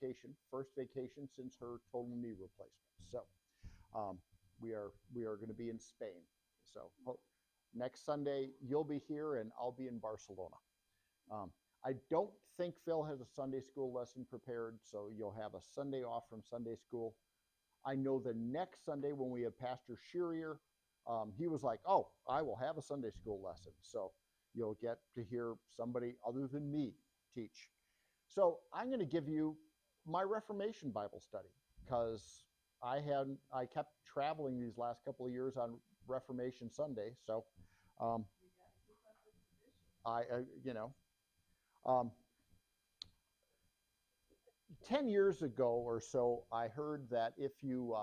vacation, first vacation since her total knee replacement. So we are going to be in Spain. So next Sunday you'll be here and I'll be in Barcelona. Um, I don't think Phil has a Sunday school lesson prepared, so you'll have a Sunday off from Sunday school. I know the next Sunday when we have Pastor Shearier, he was like, "Oh, I will have a Sunday school lesson." So you'll get to hear somebody other than me teach. So I'm going to give you my Reformation Bible study because I kept traveling these last couple of years on Reformation Sunday. So um, you know, um, 10 years ago or so, I heard that if you,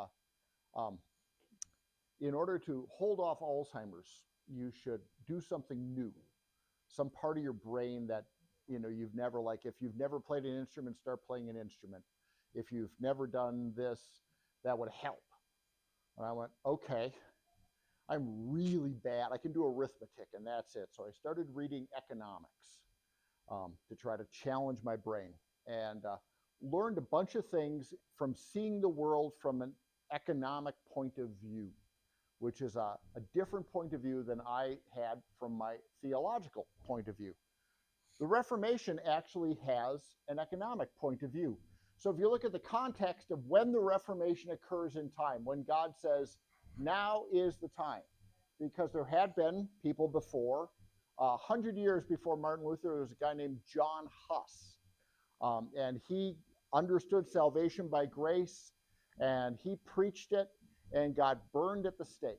in order to hold off Alzheimer's, you should do something new, some part of your brain that, you've never, like if you've never played an instrument, start playing an instrument. If you've never done this, that would help. And I went, okay, I'm really bad. I can do arithmetic and that's it. So I started reading economics to try to challenge my brain and learned a bunch of things from seeing the world from an economic point of view, which is a different point of view than I had from my theological point of view. The Reformation actually has an economic point of view. So if you look at the context of when the Reformation occurs in time, when God says, now is the time, because there had been people before, 100 years before Martin Luther, there was a guy named John Huss, and he understood salvation by grace, and he preached it and got burned at the stake.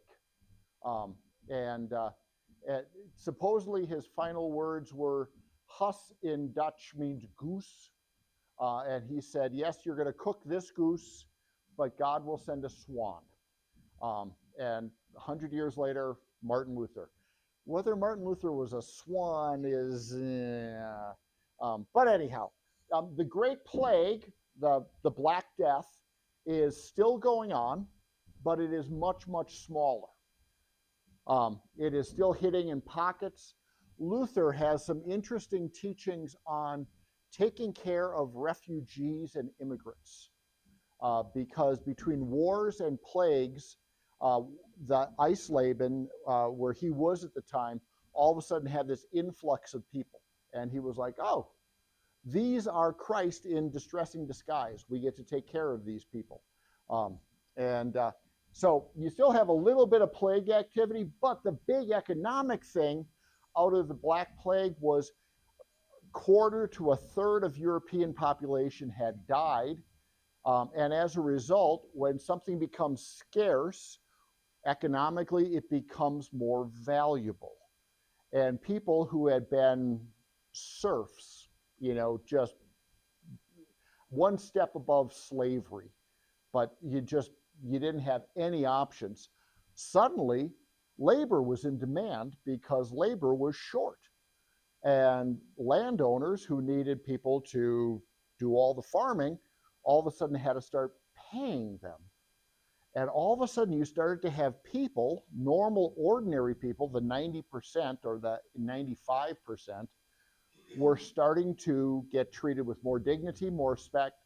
Supposedly his final words were, Huss in Dutch means goose. And he said, yes, you're going to cook this goose, but God will send a swan. And 100 years later, Martin Luther. Whether Martin Luther was a swan is, but anyhow, the Great Plague, the Black Death, is still going on, but it is much, much smaller. It is still hitting in pockets. Luther has some interesting teachings on taking care of refugees and immigrants, because between wars and plagues, the Eisleben, where he was at the time, all of a sudden had this influx of people. And he was like, oh, these are Christ in distressing disguise. We get to take care of these people. So you still have a little bit of plague activity, but the big economic thing out of the Black Plague was quarter to a third of European population had died. And as a result, when something becomes scarce, economically, it becomes more valuable. And people who had been serfs, just one step above slavery, but you didn't have any options. Suddenly, labor was in demand because labor was short. And landowners who needed people to do all the farming, all of a sudden had to start paying them. And all of a sudden you started to have people, normal, ordinary people, the 90% or the 95%, were starting to get treated with more dignity, more respect,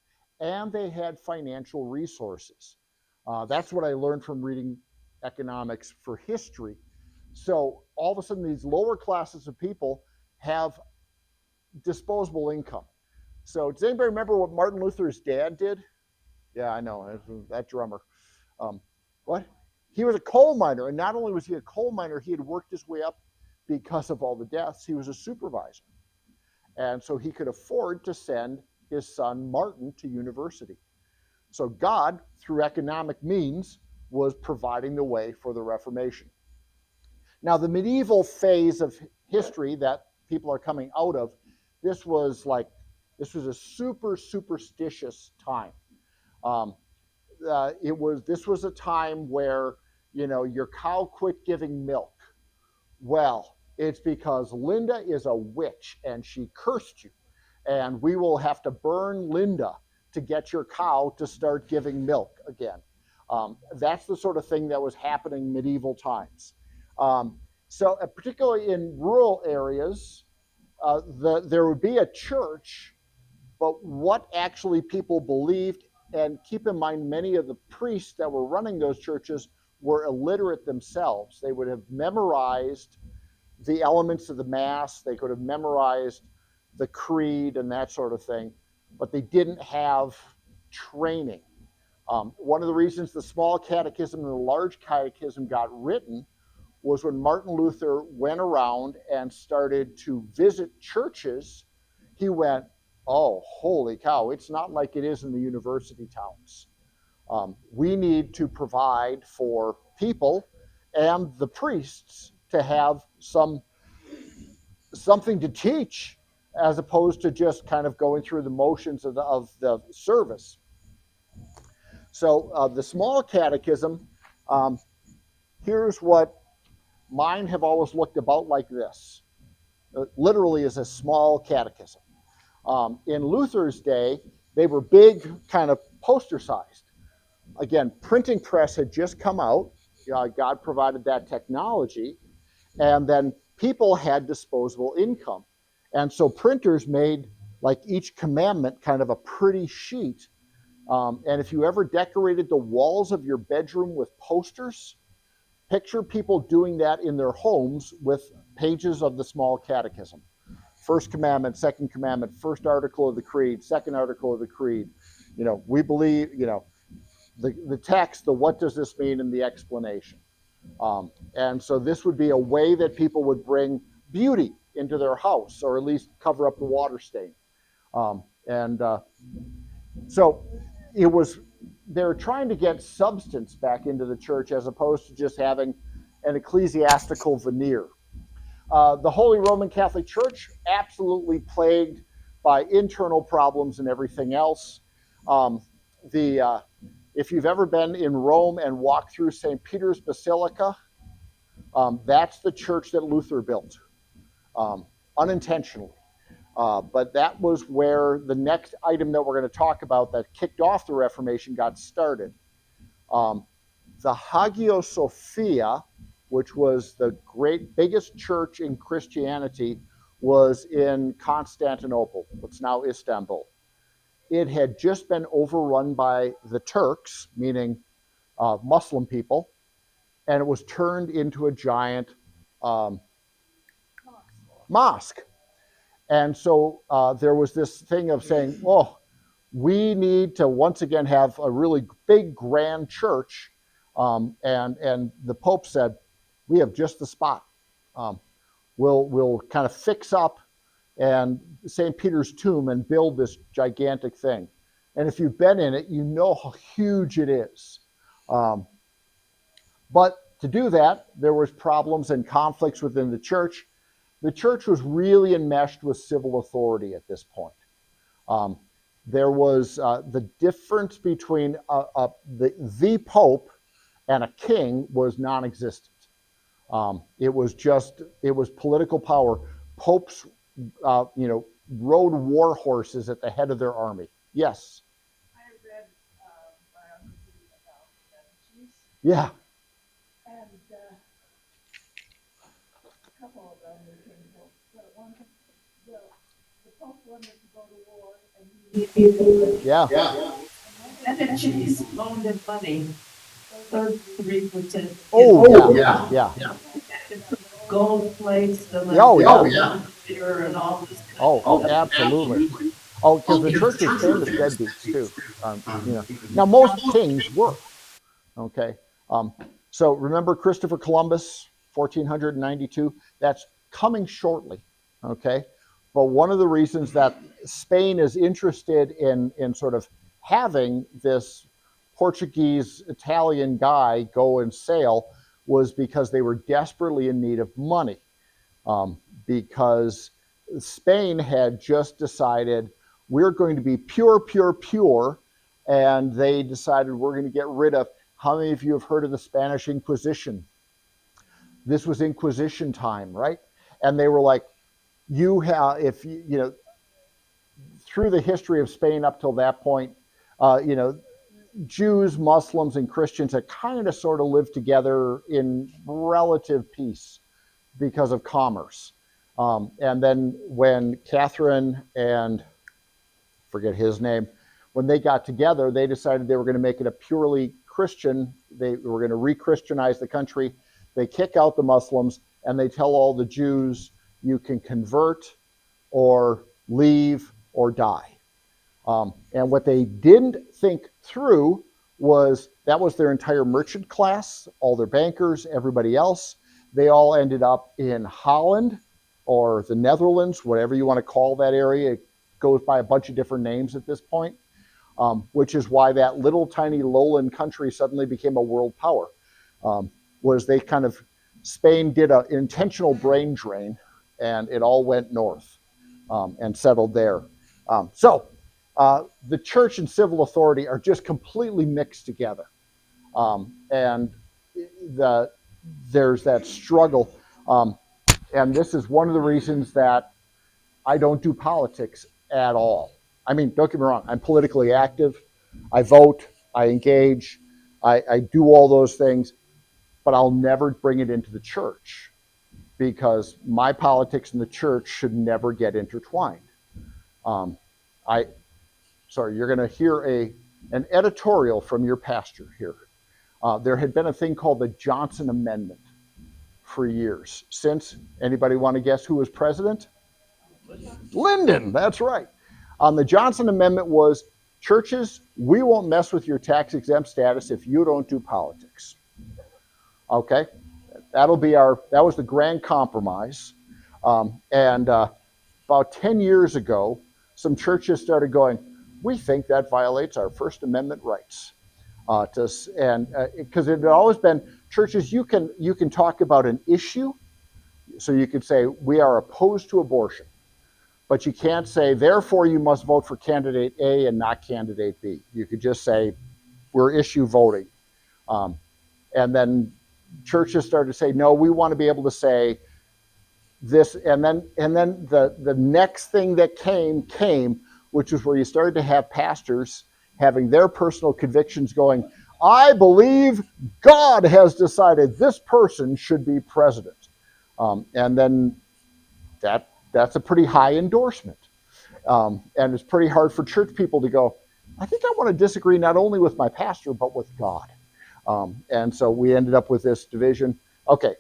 and they had financial resources. That's what I learned from reading economics for history. So all of a sudden these lower classes of people have disposable income. So does anybody remember what Martin Luther's dad did? Yeah, I know, that drummer. What? He was a coal miner, and not only was he a coal miner, he had worked his way up because of all the deaths. He was a supervisor. And so he could afford to send his son Martin to university. So God, through economic means, was providing the way for the Reformation. Now, the medieval phase of history that people are coming out of, this was a super superstitious time. This was a time where, your cow quit giving milk. Well, it's because Linda is a witch and she cursed you, and we will have to burn Linda to get your cow to start giving milk again. That's the sort of thing that was happening medieval times. So particularly in rural areas, there would be a church, but what actually people believed. And keep in mind, many of the priests that were running those churches were illiterate themselves. They would have memorized the elements of the Mass, they could have memorized the creed and that sort of thing, but they didn't have training. One of the reasons the small catechism and the large catechism got written was when Martin Luther went around and started to visit churches, he went, oh, holy cow, it's not like it is in the university towns. We need to provide for people and the priests to have something to teach, as opposed to just kind of going through the motions of the service. So the small catechism, here's what mine have always looked about like this. It literally is a small catechism. In Luther's day, they were big, kind of poster sized. Again, printing press had just come out. God provided that technology. And then people had disposable income. And so printers made, like, each commandment kind of a pretty sheet. And if you ever decorated the walls of your bedroom with posters, picture people doing that in their homes with pages of the small catechism. First commandment, second commandment, first article of the creed, second article of the creed. We believe, the text, the what does this mean, and the explanation. And so this would be a way that people would bring beauty into their house, or at least cover up the water stain. So it was, they're trying to get substance back into the church as opposed to just having an ecclesiastical veneer. The Holy Roman Catholic Church, absolutely plagued by internal problems and everything else. If you've ever been in Rome and walked through St. Peter's Basilica, that's the church that Luther built, unintentionally. But that was where the next item that we're going to talk about that kicked off the Reformation got started. The Hagia Sophia, which was the biggest church in Christianity, was in Constantinople, what's now Istanbul. It had just been overrun by the Turks, meaning Muslim people, and it was turned into a giant mosque. And so there was this thing of saying, oh, we need to once again have a really big, grand church. And the Pope said, we have just the spot. We'll kind of fix up and St. Peter's tomb and build this gigantic thing. And if you've been in it, you know how huge it is. But to do that, there was problems and conflicts within the church. The church was really enmeshed with civil authority at this point. There was the difference between the Pope and a king was non-existent. It was political power. Popes, rode war horses at the head of their army. Yes. I read biography about Medicis. Yeah. And a couple of them became popes, but the Pope wanted to go to war, and he Yeah. Medicis loaned him money, 33%. Oh, yeah. Gold plates, and and all this. Oh, absolutely. Oh, because the church was famous deadbeats too. Now most kings were. Okay. So remember Christopher Columbus, 1492. That's coming shortly. Okay. But one of the reasons that Spain is interested in sort of having this Portuguese Italian guy go and sail was because they were desperately in need of money. Because Spain had just decided we're going to be pure, and they decided we're going to get rid of. How many of you have heard of the Spanish Inquisition? This was Inquisition time, right? And they were like, through the history of Spain up till that point, Jews, Muslims, and Christians had kind of sort of lived together in relative peace because of commerce. And then when Catherine and forget his name, when they got together, they decided they were going to make it a purely Christian. They were going to re-Christianize the country. They kick out the Muslims and they tell all the Jews, you can convert or leave or die. And what they didn't think through was that was their entire merchant class, all their bankers, everybody else. They all ended up in Holland or the Netherlands, whatever you want to call that area. It goes by a bunch of different names at this point, which is why that little tiny lowland country suddenly became a world power. Was they kind of, Spain did an intentional brain drain and it all went north and settled there. So the church and civil authority are just completely mixed together. And there's that struggle. And this is one of the reasons that I don't do politics at all. I mean, don't get me wrong, I'm politically active. I vote, I engage, I do all those things, but I'll never bring it into the church because my politics and the church should never get intertwined. You're going to hear an editorial from your pastor here. There had been a thing called the Johnson Amendment for years. Since, anybody want to guess who was president? Lyndon, that's right. The Johnson Amendment was, churches, we won't mess with your tax-exempt status if you don't do politics. Okay? That was the grand compromise. About 10 years ago, some churches started going, we think that violates our First Amendment rights. Because it had always been, churches, you can talk about an issue. So you could say, we are opposed to abortion. But you can't say, therefore you must vote for candidate A and not candidate B. You could just say, we're issue voting. And then churches started to say, no, we want to be able to say this. And then the next thing that came, which is where you started to have pastors having their personal convictions going, I believe God has decided this person should be president. And then that's a pretty high endorsement. And it's pretty hard for church people to go, I think I want to disagree not only with my pastor, but with God. And so we ended up with this division. Okay,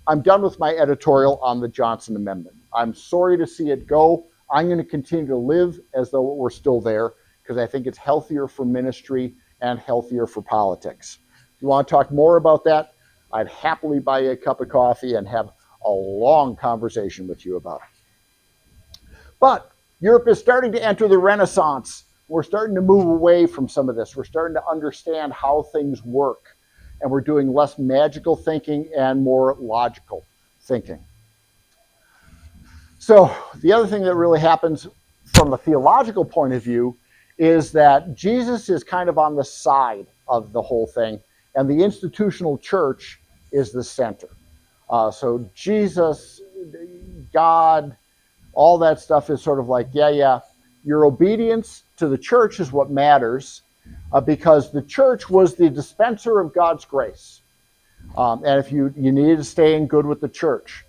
I'm done with my editorial on the Johnson Amendment. I'm sorry to see it go. I'm going to continue to live as though we're still there because I think it's healthier for ministry and healthier for politics. If you want to talk more about that, I'd happily buy you a cup of coffee and have a long conversation with you about it. But Europe is starting to enter the Renaissance. We're starting to move away from some of this. We're starting to understand how things work. And we're doing less magical thinking and more logical thinking. So the other thing that really happens from a theological point of view is that Jesus is kind of on the side of the whole thing, and the institutional church is the center. So Jesus, God, all that stuff is sort of like, yeah, your obedience to the church is what matters, because the church was the dispenser of God's grace. And if you needed to stay in good with the church.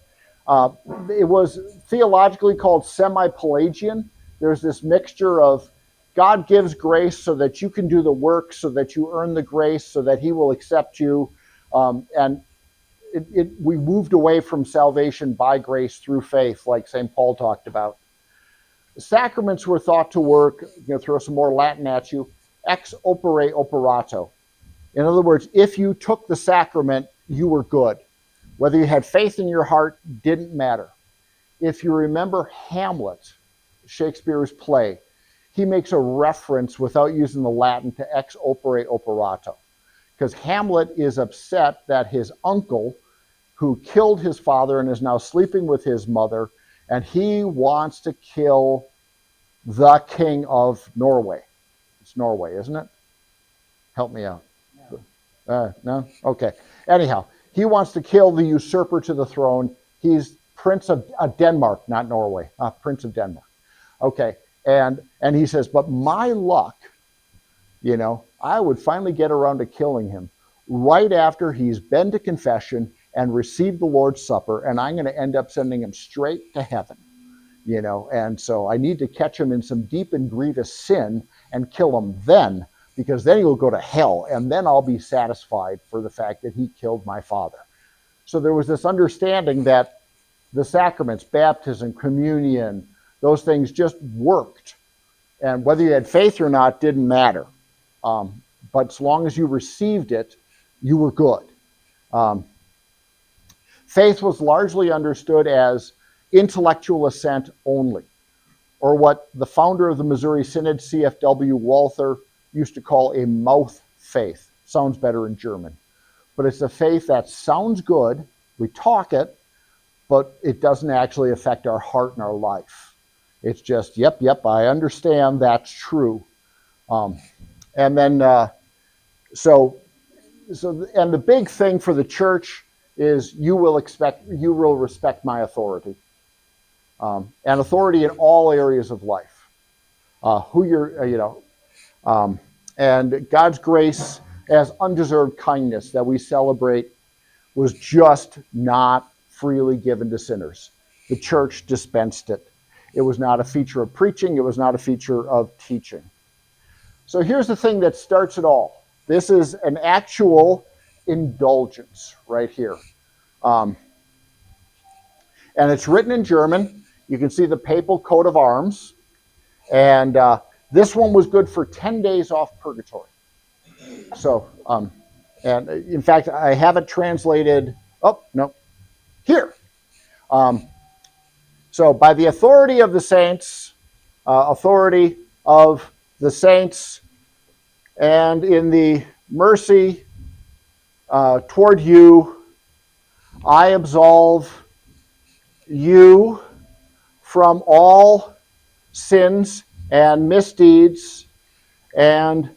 It was theologically called semi-Pelagian. There's this mixture of God gives grace so that you can do the work, so that you earn the grace, so that he will accept you. And we moved away from salvation by grace through faith, like St. Paul talked about. The sacraments were thought to work, throw some more Latin at you, ex opere operato. In other words, if you took the sacrament, you were good. Whether you had faith in your heart didn't matter. If you remember Hamlet, Shakespeare's play, he makes a reference without using the Latin to ex opere operato. Because Hamlet is upset that his uncle, who killed his father and is now sleeping with his mother, and he wants to kill the king of Norway. It's Norway, isn't it? Help me out. No? Okay. Anyhow, he wants to kill the usurper to the throne. He's Prince of Denmark, not Norway. Prince of Denmark. Okay. And he says, but my luck, I would finally get around to killing him right after he's been to confession and received the Lord's Supper, and I'm going to end up sending him straight to heaven. And so I need to catch him in some deep and grievous sin and kill him then, because then he'll go to hell, and then I'll be satisfied for the fact that he killed my father. So there was this understanding that the sacraments, baptism, communion, those things just worked. And whether you had faith or not didn't matter. But as long as you received it, you were good. Faith was largely understood as intellectual assent only, or what the founder of the Missouri Synod, C.F.W. Walther, used to call a mouth faith. Sounds better in German. But it's a faith that sounds good, we talk it, but it doesn't actually affect our heart and our life. It's just, yep, I understand that's true. And then, so the big thing for the church is you will respect my authority, and authority in all areas of life. And God's grace as undeserved kindness that we celebrate was just not freely given to sinners. The church dispensed it. It was not a feature of preaching. It was not a feature of teaching. So here's the thing that starts it all. This is an actual indulgence right here. And it's written in German. You can see the papal coat of arms. And this one was good for 10 days off purgatory. So, and in fact, I have it translated, here. So by the authority of the saints, and in the mercy toward you, I absolve you from all sins and misdeeds, and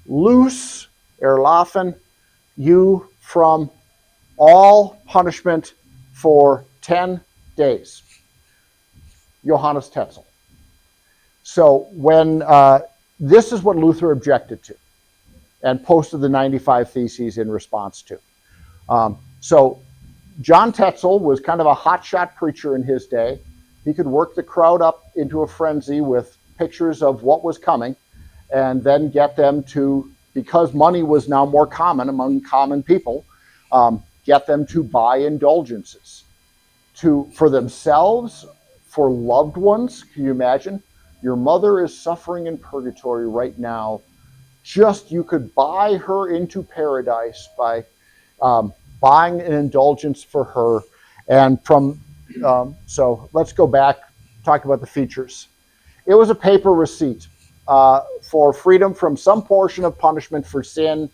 loose, erlassen, you from all punishment for 10 days. Johannes Tetzel. So when this is what Luther objected to and posted the 95 Theses in response to. So John Tetzel was kind of a hotshot preacher in his day. He could work the crowd up into a frenzy with pictures of what was coming, and then get them to, because money was now more common among common people, get them to buy indulgences for themselves, for loved ones. Can you imagine? Your mother is suffering in purgatory right now. Just you could buy her into paradise by buying an indulgence for her. And so let's go back, talk about the features. It was a paper receipt for freedom from some portion of punishment for sin.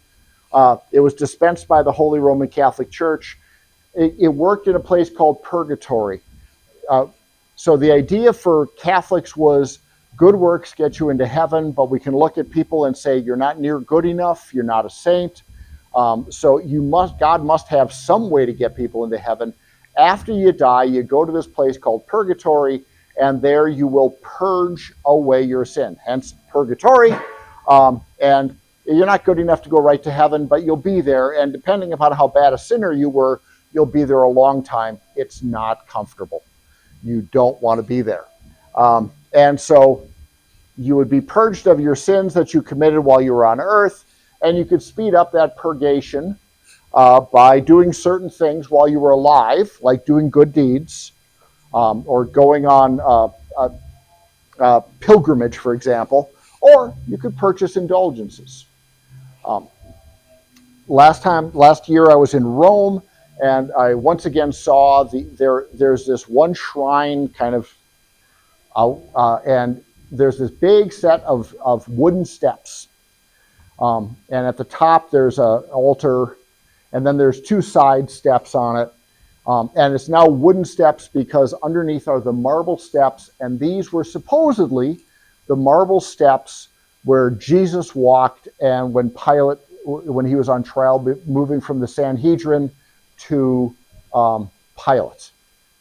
It was dispensed by the Holy Roman Catholic Church. It worked in a place called purgatory. So the idea for Catholics was good works get you into heaven, but we can look at people and say, you're not near good enough, you're not a saint. So God must have some way to get people into heaven. After you die, you go to this place called purgatory, and there you will purge away your sin. Hence purgatory. And you're not good enough to go right to heaven, but you'll be there. And depending upon how bad a sinner you were, you'll be there a long time. It's not comfortable. You don't want to be there. And so you would be purged of your sins that you committed while you were on earth, and you could speed up that purgation by doing certain things while you were alive, like doing good deeds, or going on pilgrimage, for example, or you could purchase indulgences. Last year I was in Rome, and I once again saw there's this one shrine kind of and there's this big set of wooden steps. And at the top there's an altar, and then there's two side steps on it. And it's now wooden steps because underneath are the marble steps, and these were supposedly the marble steps where Jesus walked, and when he was on trial, moving from the Sanhedrin to Pilate.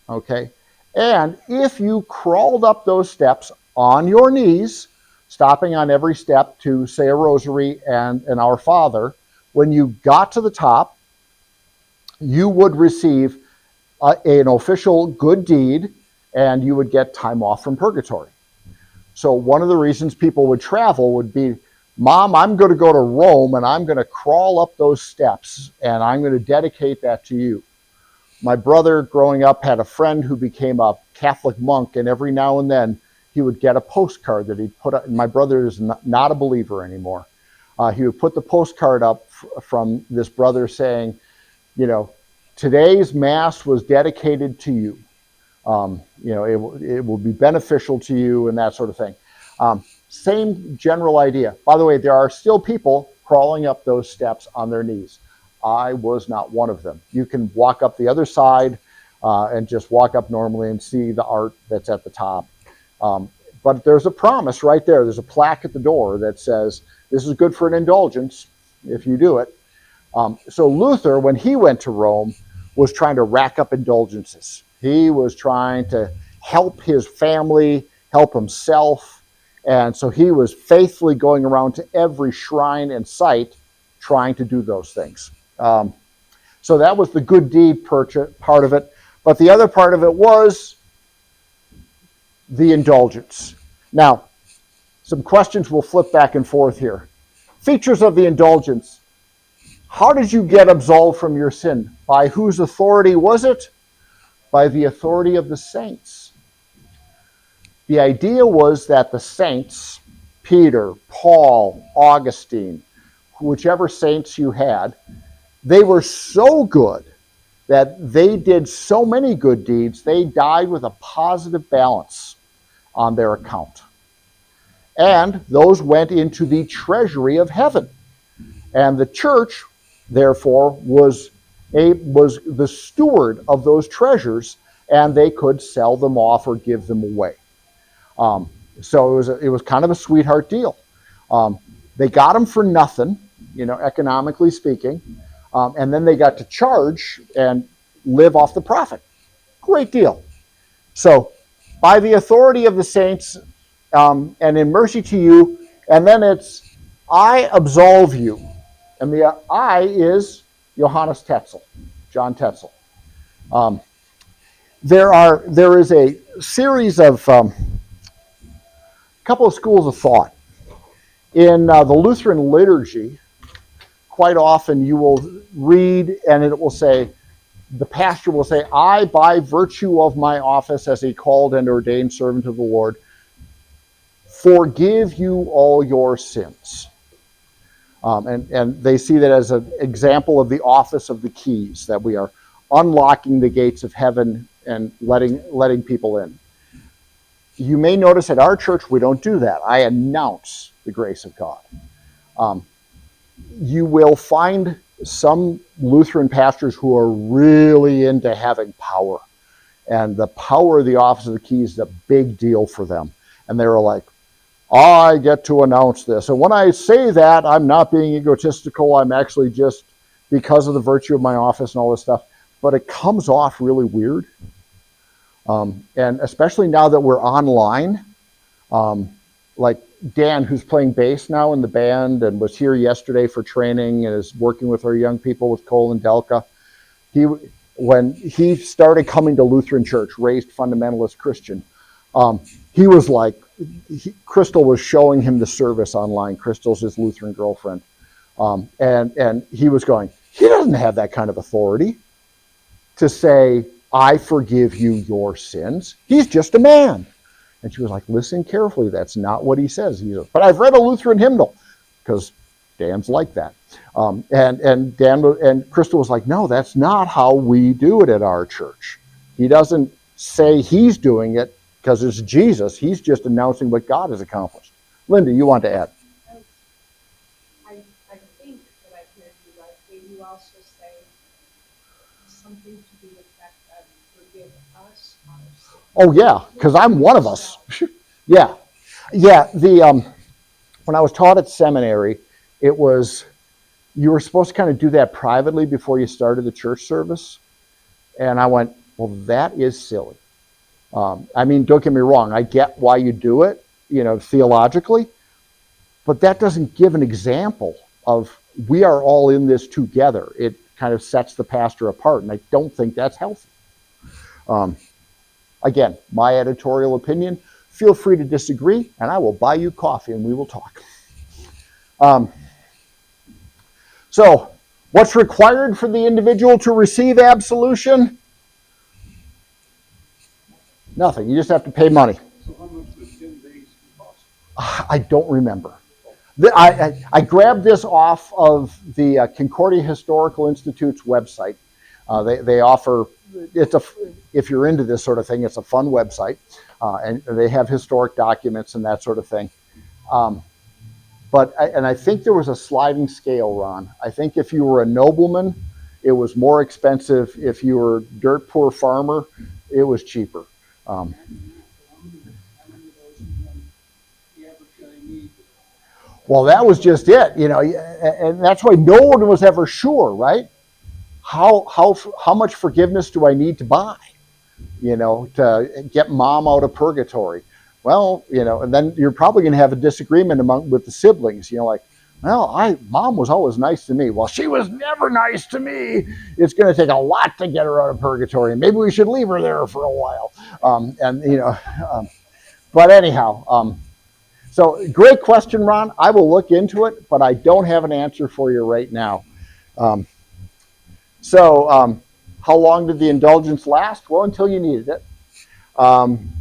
Okay? And if you crawled up those steps on your knees, stopping on every step to say a rosary and an Our Father, when you got to the top, you would receive an official good deed, and you would get time off from purgatory. So one of the reasons people would travel would be, Mom, I'm going to go to Rome and I'm going to crawl up those steps and I'm going to dedicate that to you. My brother growing up had a friend who became a Catholic monk, and every now and then he would get a postcard that he'd put up. My brother is not a believer anymore. He would put the postcard up from this brother saying, today's Mass was dedicated to you. It will be beneficial to you and that sort of thing. Same general idea. By the way, there are still people crawling up those steps on their knees. I was not one of them. You can walk up the other side and just walk up normally and see the art that's at the top. But there's a promise right there. There's a plaque at the door that says, this is good for an indulgence if you do it. So Luther, when he went to Rome, was trying to rack up indulgences. He was trying to help his family, help himself. And so he was faithfully going around to every shrine and site trying to do those things. So that was the good deed part of it. But the other part of it was the indulgence. Now, some questions will flip back and forth here. Features of the indulgence. How did you get absolved from your sin? By whose authority was it? By the authority of the saints. The idea was that the saints, Peter, Paul, Augustine, whichever saints you had, they were so good that they did so many good deeds, they died with a positive balance on their account. And those went into the treasury of heaven. And the church, therefore, was the steward of those treasures, and they could sell them off or give them away. So it was kind of a sweetheart deal. They got them for nothing, economically speaking, and then they got to charge and live off the profit. Great deal. So by the authority of the saints, and in mercy to you, and then it's, I absolve you. And the I is Johannes Tetzel, John Tetzel. There is a series of couple of schools of thought. In the Lutheran liturgy, quite often you will read and it will say, the pastor will say, I, by virtue of my office as a called and ordained servant of the Lord, forgive you all your sins. And they see that as an example of the office of the keys, that we are unlocking the gates of heaven and letting people in. You may notice at our church we don't do that. I announce the grace of God. You will find some Lutheran pastors who are really into having power. And the power of the office of the keys is a big deal for them. And they're like, I get to announce this. And when I say that, I'm not being egotistical. I'm actually just, because of the virtue of my office and all this stuff. But it comes off really weird. And especially now that we're online, like Dan, who's playing bass now in the band and was here yesterday for training and is working with our young people with Cole and Delka. When he started coming to Lutheran church, raised fundamentalist Christian, he was like, Crystal was showing him the service online. Crystal's his Lutheran girlfriend. And he was going, he doesn't have that kind of authority to say, I forgive you your sins. He's just a man. And she was like, listen carefully. That's not what he says. He says, but I've read a Lutheran hymnal, because Dan's like that. And Crystal was like, no, that's not how we do it at our church. He doesn't say he's doing it because it's Jesus. He's just announcing what God has accomplished. Linda, you want to add? I think that I heard you right. Will you also say something to the effect of forgive us our sins? Oh yeah, because I'm one of us. Yeah. When I was taught at seminary, it was, you were supposed to kind of do that privately before you started the church service. And I went, well, that is silly. I mean, don't get me wrong. I get why you do it, theologically. But that doesn't give an example of we are all in this together. It kind of sets the pastor apart. And I don't think that's healthy. Again, my editorial opinion. Feel free to disagree, and I will buy you coffee and we will talk. So, what's required for the individual to receive absolution? Nothing. You just have to pay money. So how much would 10 days cost? I don't remember. I grabbed this off of the Concordia Historical Institute's website. They offer, if you're into this sort of thing, it's a fun website, and they have historic documents and that sort of thing. I think there was a sliding scale, Ron. I think if you were a nobleman, it was more expensive. If you were a dirt poor farmer, it was cheaper. Well, that was just it, and that's why no one was ever sure, right? How much forgiveness do I need to buy, to get mom out of purgatory? Well, and then you're probably going to have a disagreement with the siblings. Like, well, mom was always nice to me. Well, she was never nice to me. It's going to take a lot to get her out of purgatory. Maybe we should leave her there for a while. But anyhow, so great question, Ron. I will look into it, but I don't have an answer for you right now. How long did the indulgence last? Well, until you needed it.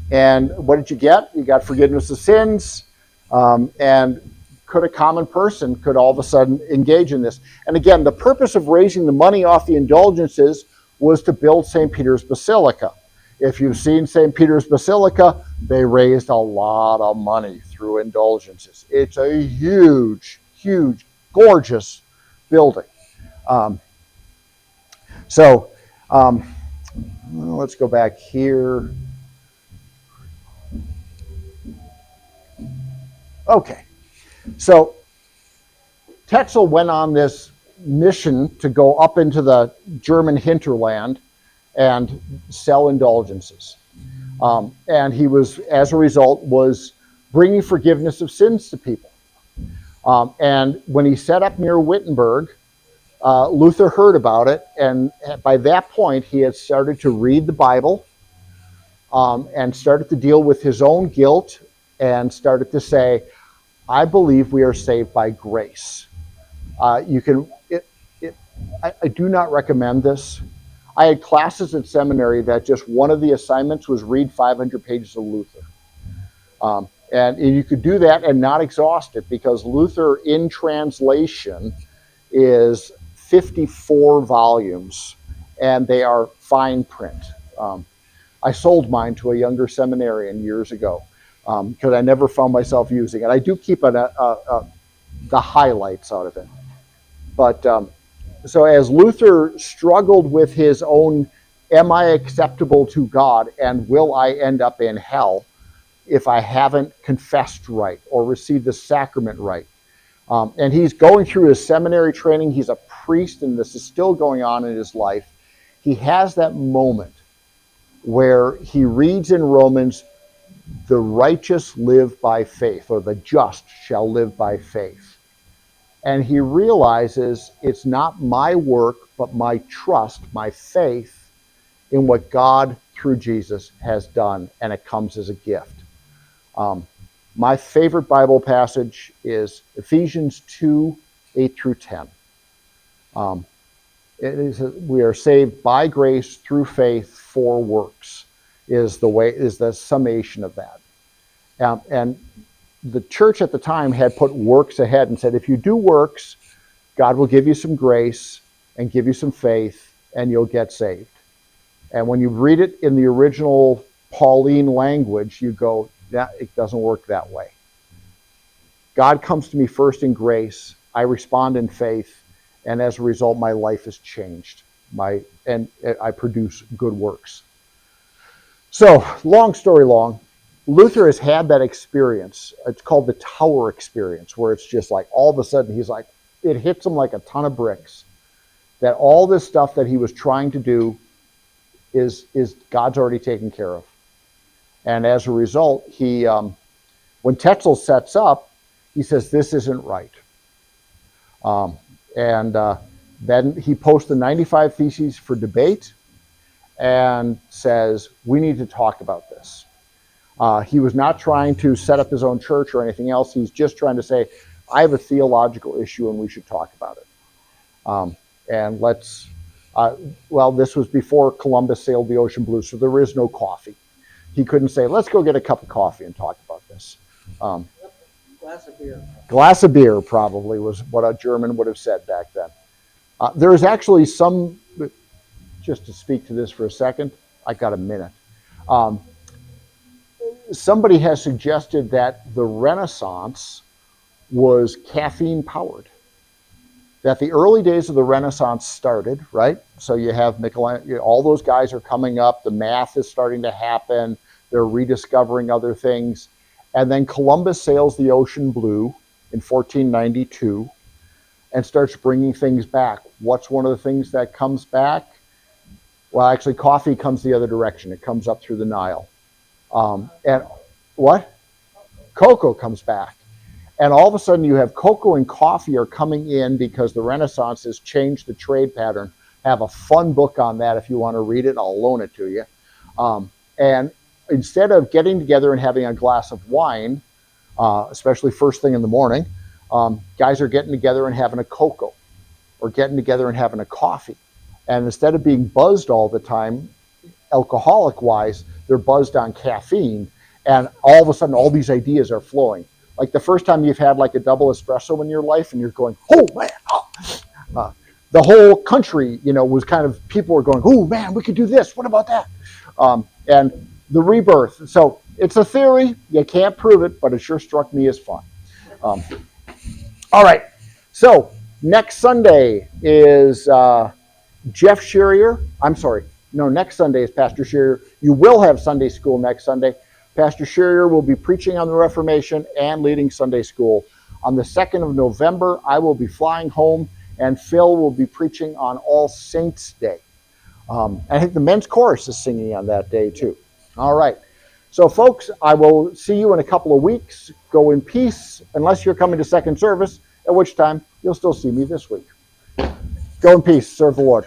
And what did you get? You got forgiveness of sins. And could a common person could all of a sudden engage in this? And again, the purpose of raising the money off the indulgences was to build St. Peter's Basilica. If you've seen St. Peter's Basilica, they raised a lot of money through indulgences. It's a huge, huge, gorgeous building. Let's go back here. Okay, so Tetzel went on this mission to go up into the German hinterland and sell indulgences. And he was, as a result, was bringing forgiveness of sins to people. And when he set up near Wittenberg, Luther heard about it, and by that point he had started to read the Bible and started to deal with his own guilt and started to say, I believe we are saved by grace. I do not recommend this. I had classes at seminary that just one of the assignments was read 500 pages of Luther. And you could do that and not exhaust it, because Luther in translation is 54 volumes, and they are fine print. I sold mine to a younger seminarian years ago because I never found myself using it. I do keep the highlights out of it. But so as Luther struggled with his own, am I acceptable to God, and will I end up in hell if I haven't confessed right or received the sacrament right? And he's going through his seminary training. He's a priest, and this is still going on in his life. He has that moment where he reads in Romans, the righteous live by faith, or the just shall live by faith. And he realizes it's not my work, but my trust, my faith in what God through Jesus has done, and it comes as a gift. My favorite Bible passage is Ephesians 2, 8 through 10. We are saved by grace through faith for works, is the summation of that. And the church at the time had put works ahead and said, if you do works, God will give you some grace and give you some faith, and you'll get saved. And when you read it in the original Pauline language, you go, it doesn't work that way. God comes to me first in grace. I respond in faith, and as a result, my life is changed. And I produce good works. So, long story long, Luther has had that experience. It's called the Tower experience, where it's just like all of a sudden he's like, it hits him like a ton of bricks, that all this stuff that he was trying to do is God's already taken care of. And as a result, when Tetzel sets up, he says, this isn't right. Then he posts the 95 Theses for debate, and says, we need to talk about this. He was not trying to set up his own church or anything else. He's just trying to say, I have a theological issue and we should talk about it. And let's, well, this was before Columbus sailed the ocean blue, so there is no coffee. He couldn't say, let's go get a cup of coffee and talk about this. Glass of beer. Glass of beer probably was what a German would have said back then. There is actually some, just to speak to this for a second, I got a minute. Somebody has suggested that the Renaissance was caffeine powered. That the early days of the Renaissance started, right? So you have Michelangelo, all those guys are coming up, the math is starting to happen, they're rediscovering other things. And then Columbus sails the ocean blue in 1492 and starts bringing things back. What's one of the things that comes back? Well, actually, coffee comes the other direction. It comes up through the Nile. And what? Cocoa comes back. And all of a sudden you have cocoa and coffee are coming in because the Renaissance has changed the trade pattern. I have a fun book on that if you want to read it. I'll loan it to you. And instead of getting together and having a glass of wine, especially first thing in the morning, guys are getting together and having a cocoa or getting together and having a coffee. And instead of being buzzed all the time, alcoholic-wise, they're buzzed on caffeine. And all of a sudden, all these ideas are flowing. Like the first time you've had like a double espresso in your life and you're going, oh man, oh. The whole country, was kind of, people were going, oh man, we could do this. What about that? And the rebirth. So it's a theory. You can't prove it, but it sure struck me as fun. All right. So next Sunday is Jeff Sherrier. I'm sorry. No, next Sunday is Pastor Sherrier. You will have Sunday school next Sunday. Pastor Sherrier will be preaching on the Reformation and leading Sunday school. On the 2nd of November, I will be flying home, and Phil will be preaching on All Saints' Day. I think the men's chorus is singing on that day, too. All right. So, folks, I will see you in a couple of weeks. Go in peace, unless you're coming to second service, at which time you'll still see me this week. Go in peace. Serve the Lord.